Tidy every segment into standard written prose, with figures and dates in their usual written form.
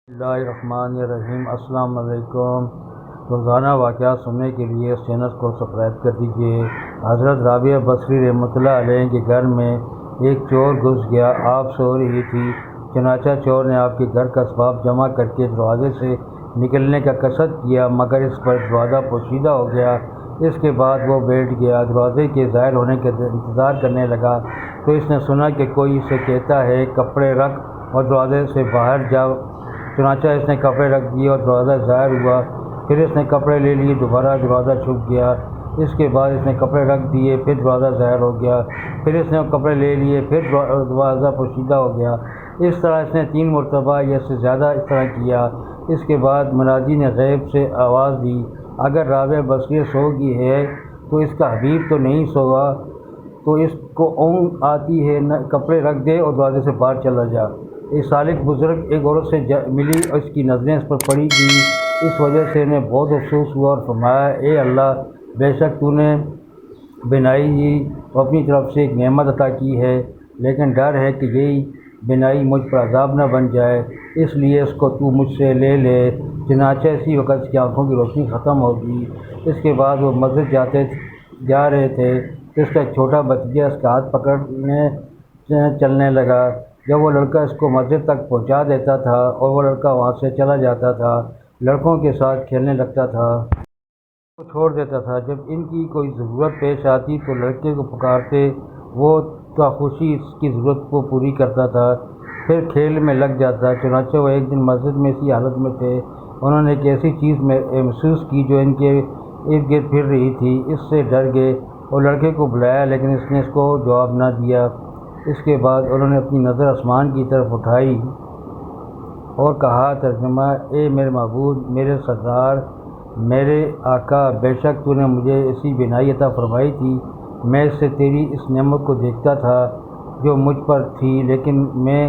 بسم اللہ الرحمن الرحیم۔ السلام علیکم۔ روزانہ واقعات سننے کے لیے اس چینل کو سبسکرائب کر دیجیے۔ حضرت رابعہ بصری رحمۃ اللہ علیہ کے گھر میں ایک چور گھس گیا۔ آپ سو رہی تھی، چنانچہ چور نے آپ کے گھر کا اسباب جمع کر کے دروازے سے نکلنے کا قصد کیا، مگر اس پر دروازہ پوشیدہ ہو گیا۔ اس کے بعد وہ بیٹھ گیا، دروازے کے ظاہر ہونے کا انتظار کرنے لگا تو اس نے سنا کہ کوئی اسے کہتا ہے کپڑے رکھ اور دروازے سے باہر جاؤ۔ چنانچہ اس نے کپڑے رکھ دیے اور دروازہ ظاہر ہوا۔ پھر اس نے کپڑے لے لیے، دوبارہ دروازہ چھپ گیا۔ اس کے بعد اس نے کپڑے رکھ دیے، پھر دروازہ ظاہر ہو گیا۔ پھر اس نے کپڑے لے لیے، پھر دروازہ پوشیدہ ہو گیا۔ اس طرح اس نے 3 مرتبہ یا اس سے زیادہ اس طرح کیا۔ اس کے بعد منادی نے غیب سے آواز دی، اگر رابعہ بصری سو گئی ہے تو اس کا حبیب تو نہیں سوا، تو اس کو اونگ آتی ہے، کپڑے رکھ دے اور دروازے سے باہر چلا جا۔ ایک سالک بزرگ ایک عورت سے ملی اور اس کی نظریں اس پر پڑی تھیں، اس وجہ سے انہیں بہت افسوس ہوا اور فرمایا، اے اللہ، بے شک تو نے بینائی دی اور اپنی طرف سے ایک نعمت عطا کی ہے، لیکن ڈر ہے کہ یہی بینائی مجھ پر عذاب نہ بن جائے، اس لیے اس کو تو مجھ سے لے لے۔ چنانچہ اسی وقت اس کی آنکھوں کی روشنی ختم ہوگی۔ اس کے بعد وہ مسجد جا رہے تھے کہ اس کا ایک چھوٹا بچہ اس کا ہاتھ پکڑنے چلنے لگا۔ جب وہ لڑکا اس کو مسجد تک پہنچا دیتا تھا اور وہ لڑکا وہاں سے چلا جاتا تھا، لڑکوں کے ساتھ کھیلنے لگتا تھا، وہ چھوڑ دیتا تھا۔ جب ان کی کوئی ضرورت پیش آتی تو لڑکے کو پکارتے، وہ خوشی اس کی ضرورت کو پوری کرتا تھا، پھر کھیل میں لگ جاتا۔ چنانچہ وہ ایک دن مسجد میں اسی حالت میں تھے، انہوں نے ایک ایسی چیز محسوس کی جو ان کے ارد گرد پھر رہی تھی، اس سے ڈر گئے اور لڑکے کو بلایا، لیکن اس نے اس کو جواب نہ دیا۔ اس کے بعد انہوں نے اپنی نظر آسمان کی طرف اٹھائی اور کہا، ترجمہ، اے میرے معبود، میرے سردار، میرے آقا، بے شک تو نے مجھے ایسی بینائی عطا فرمائی تھی، میں اس سے تیری اس نعمت کو دیکھتا تھا جو مجھ پر تھی، لیکن میں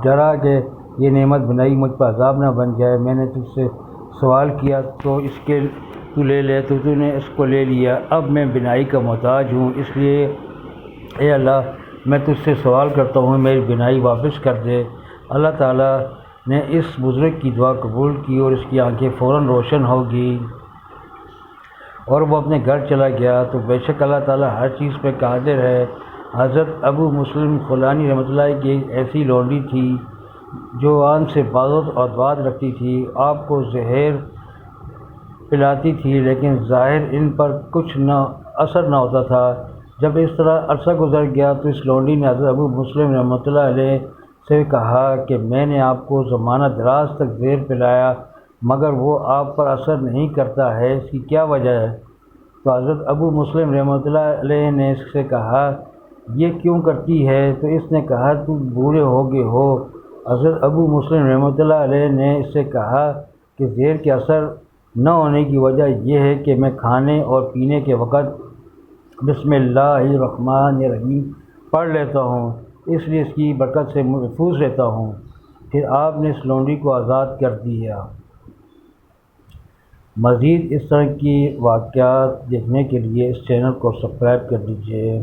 ڈرا کہ یہ نعمت بینائی مجھ پر عذاب نہ بن جائے۔ میں نے تجھ سے سوال کیا تو اس کے تو لے لے، تو نے اس کو لے لیا۔ اب میں بینائی کا محتاج ہوں، اس لیے اے اللہ، میں تجھ سے سوال کرتا ہوں، میری بینائی واپس کر دے۔ اللہ تعالیٰ نے اس بزرگ کی دعا قبول کی اور اس کی آنکھیں فوراً روشن ہو گئیں اور وہ اپنے گھر چلا گیا۔ تو بے شک اللہ تعالیٰ ہر چیز پہ قادر ہے۔ حضرت ابو مسلم خولانی رحمۃ اللہ کی ایک ایسی لونڈی تھی جو آن سے عبادت اور دعات رکھتی تھی، آپ کو زہر پلاتی تھی، لیکن ظاہر ان پر کچھ اثر نہ ہوتا تھا۔ جب اس طرح عرصہ گزر گیا تو اس لونڈی نے حضرت ابو مسلم رحمۃ اللہ علیہ سے کہا کہ میں نے آپ کو زمانہ دراز تک زہر پلایا مگر وہ آپ پر اثر نہیں کرتا ہے، اس کی کیا وجہ ہے؟ تو حضرت ابو مسلم رحمۃ اللہ علیہ نے اس سے کہا، یہ کیوں کرتی ہے؟ تو اس نے کہا، تو بوڑھے ہو گئے ہو۔ حضرت ابو مسلم رحمۃ اللہ علیہ نے اس سے کہا کہ زہر کے اثر نہ ہونے کی وجہ یہ ہے کہ میں کھانے اور پینے کے وقت بسم اللہ الرحمن الرحیم پڑھ لیتا ہوں، اس لیے اس کی برکت سے محفوظ رہتا ہوں۔ پھر آپ نے اس لونڈی کو آزاد کر دیا۔ مزید اس طرح کی واقعات دیکھنے کے لیے اس چینل کو سبسکرائب کر دیجیے۔